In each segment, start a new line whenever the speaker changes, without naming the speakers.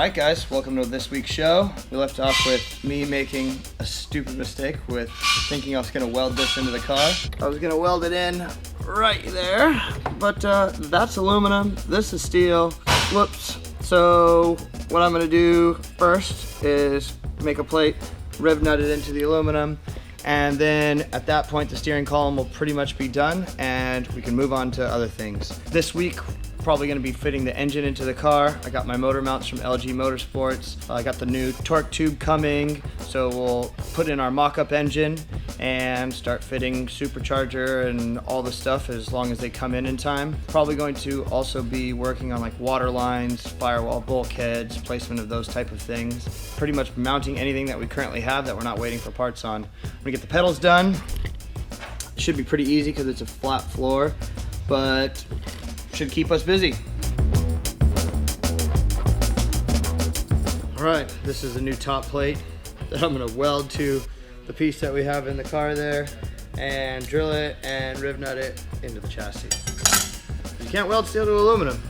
Alright guys, welcome to this week's show. We left off with me making a stupid mistake with thinking I was going to weld this into the car. I was going to weld it in right there, but that's aluminum, this is steel. Whoops. So what I'm going to do first is make a plate, riv nut it into the aluminum, and then at that point the steering column will pretty much be done and we can move on to other things. This week probably going to be fitting the engine into the car. I got my motor mounts from LG Motorsports. I got the new torque tube coming, so we'll put in our mock-up engine and start fitting supercharger and all the stuff as long as they come in time. Probably going to also be working on like water lines, firewall bulkheads, placement of those type of things. Pretty much mounting anything that we currently have that we're not waiting for parts on. I'm gonna get the pedals done. It should be pretty easy because it's a flat floor, but should keep us busy. All right, this is the new top plate that I'm gonna weld to the piece that we have in the car there and drill it and riv nut it into the chassis. You can't weld steel to aluminum.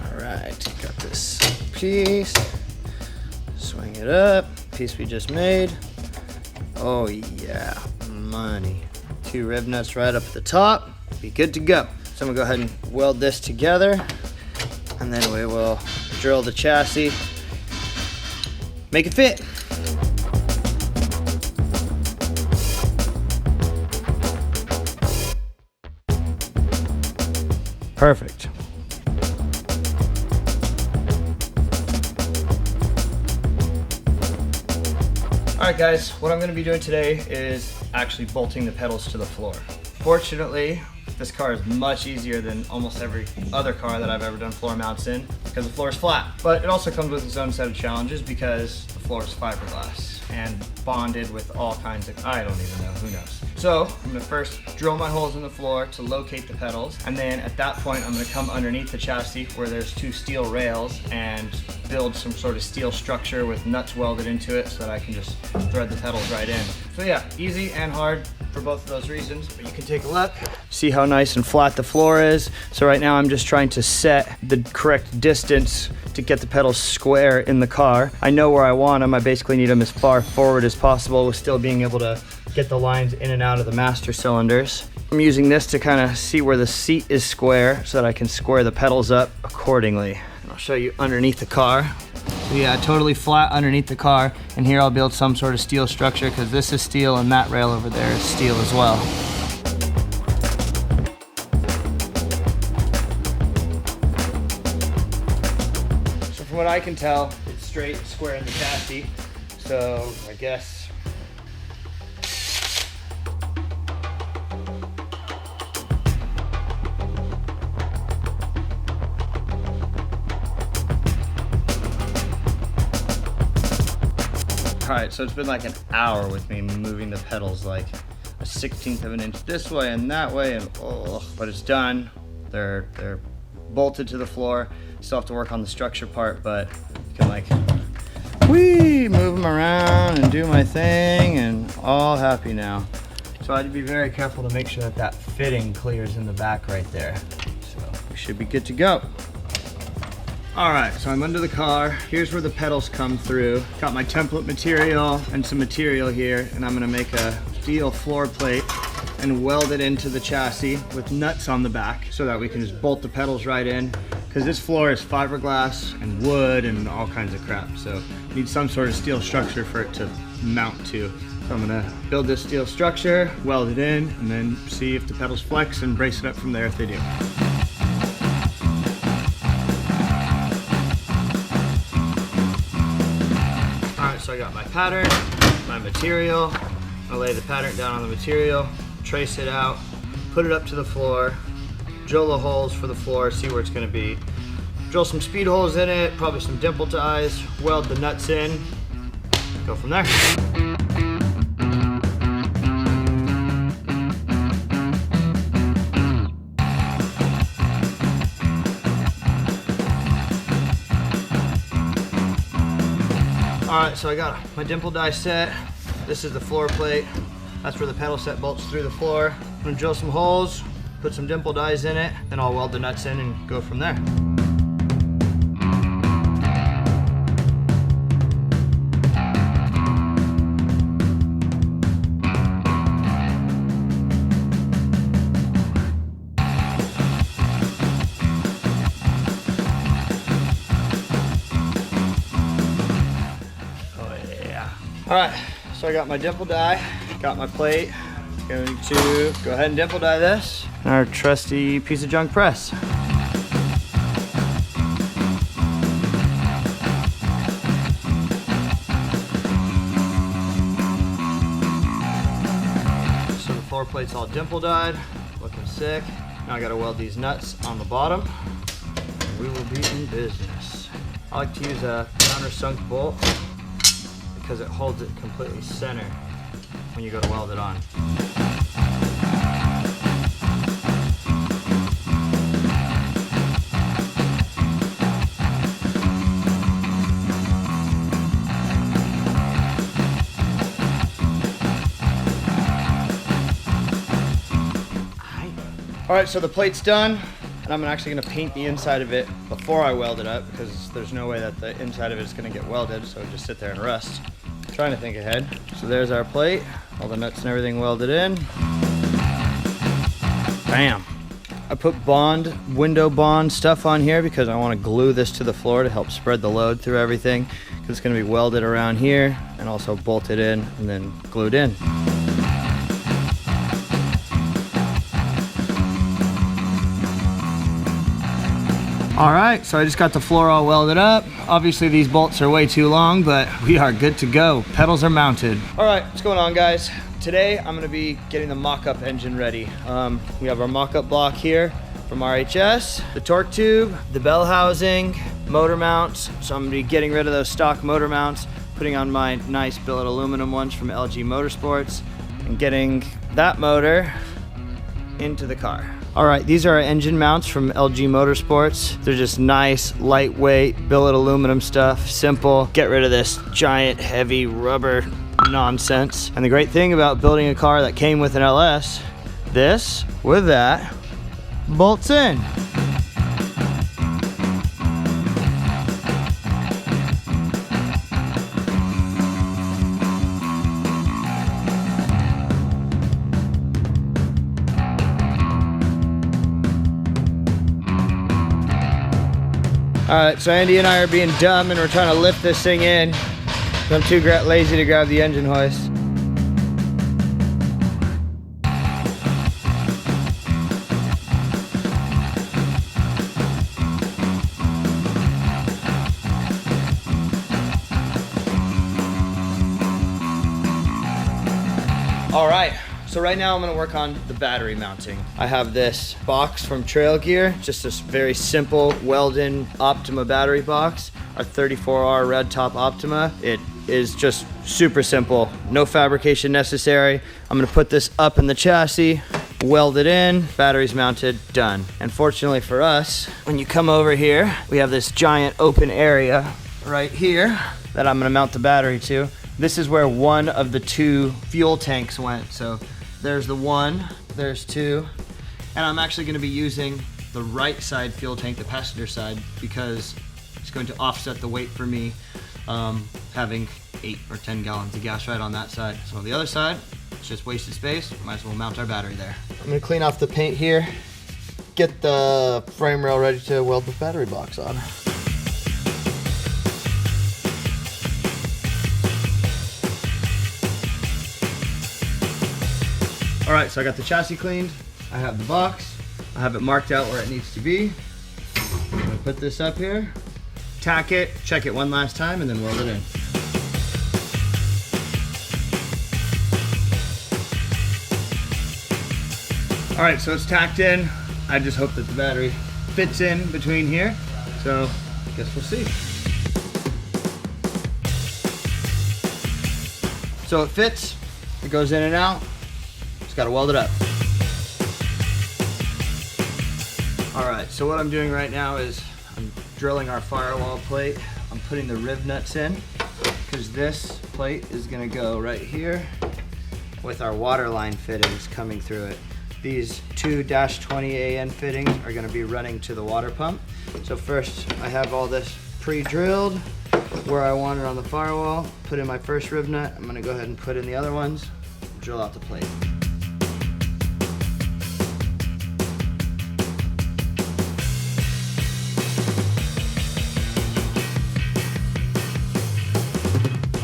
All right, got this piece, swing it up, piece we just made. Oh yeah, money. 2 riv nuts right up at the top, be good to go. So I'm gonna go ahead and weld this together, and then we will drill the chassis, make it fit. Perfect. Alright guys, what I'm going to be doing today is actually bolting the pedals to the floor. Fortunately, this car is much easier than almost every other car that I've ever done floor mounts in because the floor is flat. But it also comes with its own set of challenges because the floor is fiberglass and bonded with all kinds of, I don't even know, who knows. So I'm going to first drill my holes in the floor to locate the pedals, and then at that point I'm going to come underneath the chassis where there's 2 steel rails and build some sort of steel structure with nuts welded into it so that I can just thread the pedals right in. So yeah, easy and hard for both of those reasons, but you can take a look. See how nice and flat the floor is. So right now I'm just trying to set the correct distance to get the pedals square in the car. I know where I want them. I basically need them as far forward as possible with still being able to get the lines in and out of the master cylinders. I'm using this to kind of see where the seat is square so that I can square the pedals up accordingly. And I'll show you underneath the car. So yeah, totally flat underneath the car, and here I'll build some sort of steel structure because this is steel and that rail over there is steel as well. So from what I can tell, it's straight, square in the chassis, so I guess Alright, so it's been like an hour with me moving the pedals like a 1/16 of an inch this way and that way, and but it's done. They're bolted to the floor. Still have to work on the structure part, but you can like move them around and do my thing, and all happy now. So I'd be very careful to make sure that that fitting clears in the back right there. So we should be good to go. Alright, so I'm under the car. Here's where the pedals come through. Got my template material and some material here, and I'm gonna make a steel floor plate and weld it into the chassis with nuts on the back so that we can just bolt the pedals right in, because this floor is fiberglass and wood and all kinds of crap, so need some sort of steel structure for it to mount to. So I'm gonna build this steel structure, weld it in, and then see if the pedals flex and brace it up from there if they do. So I got my pattern, my material. I'll lay the pattern down on the material, trace it out, put it up to the floor, drill the holes for the floor, see where it's gonna be. Drill some speed holes in it, probably some dimple ties, weld the nuts in, go from there. Alright, so I got my dimple die set, This is the floor plate. That's where the pedal set bolts through the floor. I'm gonna drill some holes, put some dimple dies in it, then I'll weld the nuts in and go from there. All right, so I got my dimple die, got my plate. Going to go ahead and dimple die this. Our trusty piece of junk press. So the floor plate's all dimple dyed, looking sick. Now I gotta weld these nuts on the bottom. We will be in business. I like to use a countersunk bolt because it holds it completely center when you go to weld it on. All right, so the plate's done, and I'm actually gonna paint the inside of it before I weld it up because there's no way that the inside of it is gonna get welded, so it'll just sit there and rust. Trying to think ahead. So there's our plate, all the nuts and everything welded in. Bam. I put window bond stuff on here because I want to glue this to the floor to help spread the load through everything, because it's going to be welded around here and also bolted in and then glued in. All right, so I just got the floor all welded up. Obviously these bolts are way too long, but we are good to go. Pedals are mounted. All right, what's going on, guys? Today I'm gonna be getting the mock-up engine ready. We have our mock-up block here from RHS, the torque tube, the bell housing, motor mounts. So I'm gonna be getting rid of those stock motor mounts, putting on my nice billet aluminum ones from LG Motorsports, and getting that motor into the car. All right, these are our engine mounts from LG Motorsports. They're just nice, lightweight, billet aluminum stuff, simple. Get rid of this giant, heavy rubber nonsense. And the great thing about building a car that came with an LS, this with that bolts in. All right, so Andy and I are being dumb and we're trying to lift this thing in. I'm too lazy to grab the engine hoist. All right. So right now I'm gonna work on the battery mounting. I have this box from Trail Gear, just this very simple weld-in Optima battery box, our 34R red top Optima. It is just super simple, no fabrication necessary. I'm gonna put this up in the chassis, weld it in, batteries mounted, done. And fortunately for us, when you come over here, we have this giant open area right here that I'm gonna mount the battery to. This is where one of the two fuel tanks went. So there's the one, there's two, and I'm actually gonna be using the right side fuel tank, the passenger side, because it's going to offset the weight for me having 8 or 10 gallons of gas right on that side. So on the other side, it's just wasted space, might as well mount our battery there. I'm gonna clean off the paint here, get the frame rail ready to weld the battery box on. All right, so I got the chassis cleaned. I have the box. I have it marked out where it needs to be. I'm gonna put this up here, tack it, check it one last time, and then weld it in. All right, so it's tacked in. I just hope that the battery fits in between here. So I guess we'll see. So it fits, it goes in and out. Got to weld it up. All right, so what I'm doing right now is I'm drilling our firewall plate. I'm putting the rib nuts in. because this plate is gonna go right here with our water line fittings coming through it. These two -20 AN fittings are gonna be running to the water pump. So first, I have all this pre-drilled where I want it on the firewall. Put in my first rib nut. I'm gonna go ahead and put in the other ones, drill out the plate.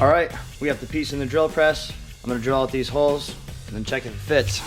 All right, we have the piece in the drill press. I'm gonna drill out these holes and then check if it fits.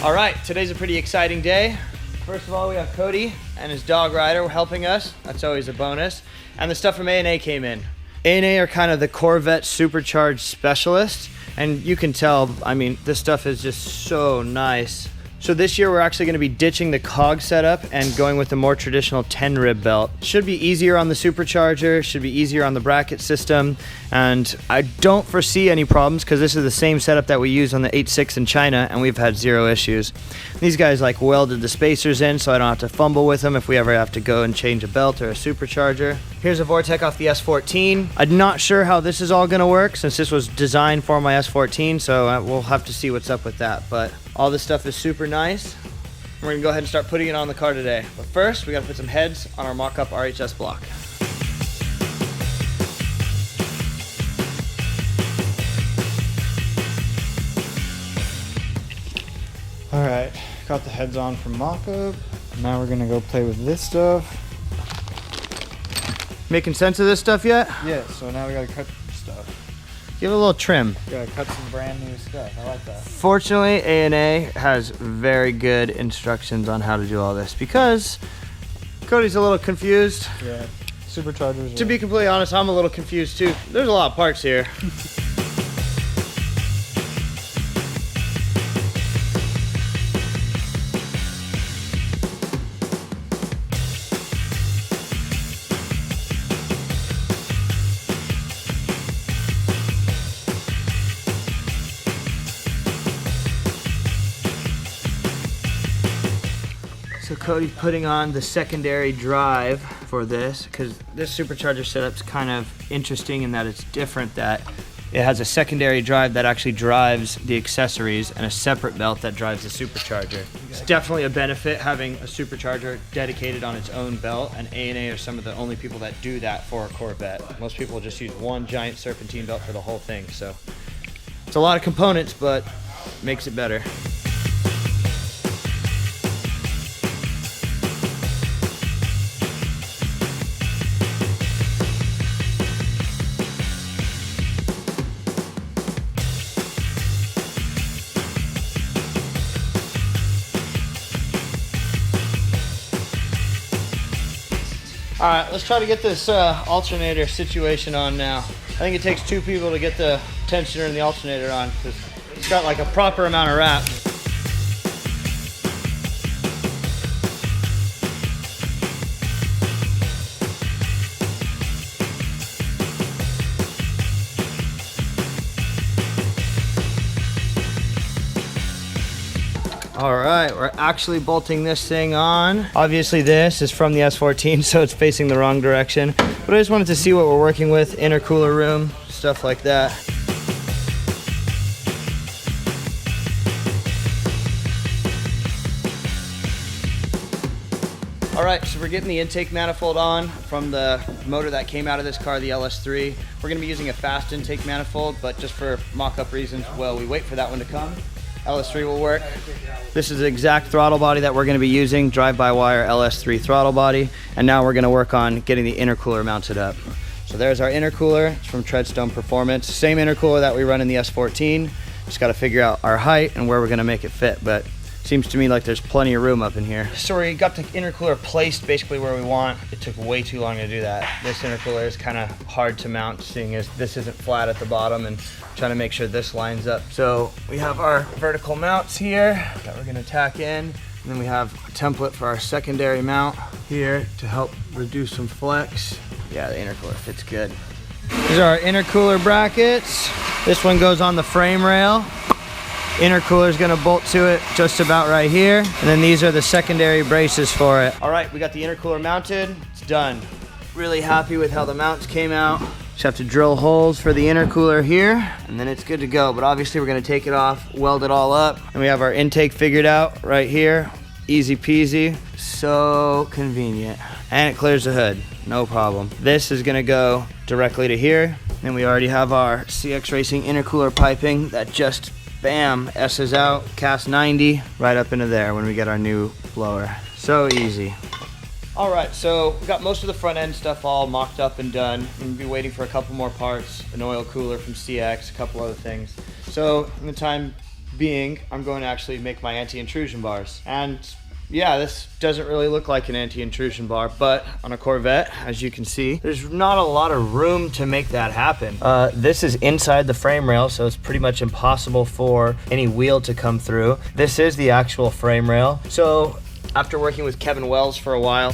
All right, today's a pretty exciting day. First of all, we have Cody and his dog Ryder helping us. That's always a bonus. And the stuff from A&A came in. A&A are kind of the Corvette supercharged specialists. And you can tell, I mean, this stuff is just so nice. So this year we're actually going to be ditching the cog setup and going with the more traditional 10 rib belt. Should be easier on the supercharger, should be easier on the bracket system, and I don't foresee any problems because this is the same setup that we use on the 8.6 in China and we've had zero issues. These guys like welded the spacers in so I don't have to fumble with them if we ever have to go and change a belt or a supercharger. Here's a Vortec off the S14. I'm not sure how this is all going to work since this was designed for my S14, so we'll have to see what's up with that. But all this stuff is super nice. We're gonna go ahead and start putting it on the car today. But first, we gotta put some heads on our mock-up RHS block.
All right, got the heads on from mock-up. Now we're gonna go play with this stuff.
Making sense of this stuff yet?
Yeah, so now we gotta cut stuff.
Give it a little trim.
We gotta cut some brand new stuff. I like that.
Fortunately, A&A has very good instructions on how to do all this because Cody's a little confused.
Yeah, superchargers.
To be completely honest, I'm a little confused too. There's a lot of parts here. So Cody's putting on the secondary drive for this because this supercharger setup's kind of interesting in that it's different, that it has a secondary drive that actually drives the accessories and a separate belt that drives the supercharger. It's definitely a benefit having a supercharger dedicated on its own belt, and A&A are some of the only people that do that for a Corvette. Most people just use one giant serpentine belt for the whole thing, so it's a lot of components, but makes it better. All right, let's try to get this alternator situation on now. I think it takes two people to get the tensioner and the alternator on because it's got like a proper amount of wrap. All right, we're actually bolting this thing on. Obviously this is from the S14, so it's facing the wrong direction. But I just wanted to see what we're working with, intercooler room, stuff like that. All right, so we're getting the intake manifold on from the motor that came out of this car, the LS3. We're gonna be using a fast intake manifold, but just for mock-up reasons, while we wait for that one to come, LS3 will work. This is the exact throttle body that we're going to be using, drive-by-wire LS3 throttle body, and now we're going to work on getting the intercooler mounted up. So there's our intercooler. It's from Treadstone Performance. Same intercooler that we run in the S14. Just got to figure out our height and where we're going to make it fit, but seems to me like there's plenty of room up in here. So we got the intercooler placed basically where we want. It took way too long to do that. This intercooler is kind of hard to mount, seeing as this isn't flat at the bottom, and trying to make sure this lines up. So we have our vertical mounts here that we're gonna tack in, and then we have a template for our secondary mount here to help reduce some flex. Yeah, the intercooler fits good. These are our intercooler brackets. This one goes on the frame rail. Intercooler is gonna bolt to it just about right here. And then these are the secondary braces for it. All right, we got the intercooler mounted, it's done. Really happy with how the mounts came out. Just have to drill holes for the intercooler here, and then it's good to go. But obviously we're gonna take it off, weld it all up, and we have our intake figured out right here. Easy peasy, so convenient. And it clears the hood, no problem. This is gonna go directly to here, and we already have our CX Racing intercooler piping that just, bam, S's out, cast 90, right up into there when we get our new blower. So easy. All right, so we got most of the front end stuff all mocked up and done. I'm gonna be waiting for a couple more parts, an oil cooler from CX, a couple other things. So in the time being, I'm going to actually make my anti-intrusion bars. And yeah, this doesn't really look like an anti-intrusion bar, but on a Corvette, as you can see, there's not a lot of room to make that happen. This is inside the frame rail, so it's pretty much impossible for any wheel to come through. This is the actual frame rail. So after working with Kevin Wells for a while,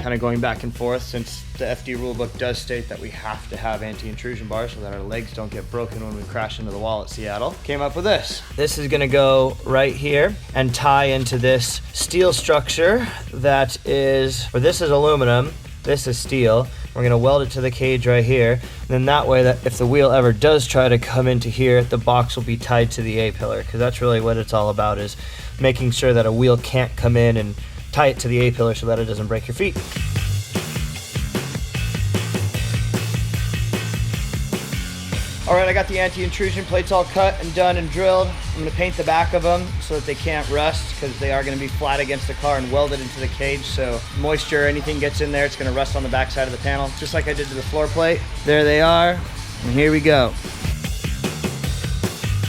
kind of going back and forth, since the FD rulebook does state that we have to have anti-intrusion bars so that our legs don't get broken when we crash into the wall at Seattle, came up with this. This is gonna go right here and tie into this steel structure that is, or this is aluminum, this is steel. We're gonna weld it to the cage right here. And then that way, that if the wheel ever does try to come into here, the box will be tied to the A-pillar, because that's really what it's all about, is making sure that a wheel can't come in and tie it to the A-pillar so that it doesn't break your feet. All right, I got the anti-intrusion plates all cut and done and drilled. I'm gonna paint the back of them so that they can't rust, because they are gonna be flat against the car and welded into the cage, so moisture or anything gets in there, it's gonna rust on the back side of the panel, just like I did to the floor plate. There they are, and here we go.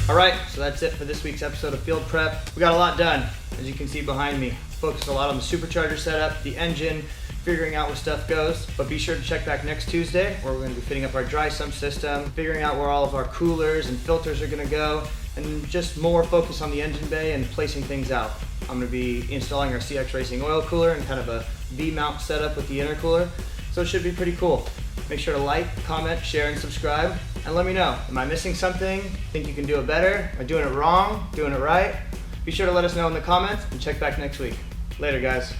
All right, so that's it for this week's episode of Field Prep. We got a lot done, as you can see behind me. Focused a lot on the Supercharger setup, the engine, figuring out where stuff goes. But be sure to check back next Tuesday, where we're gonna be fitting up our dry sump system, figuring out where all of our coolers and filters are gonna go, and just more focus on the engine bay and placing things out. I'm gonna be installing our CX Racing oil cooler and kind of a V-mount setup with the intercooler. So it should be pretty cool. Make sure to like, comment, share, and subscribe. And let me know, am I missing something? Think you can do it better? Am I doing it wrong? Doing it right? Be sure to let us know in the comments and check back next week. Later, guys.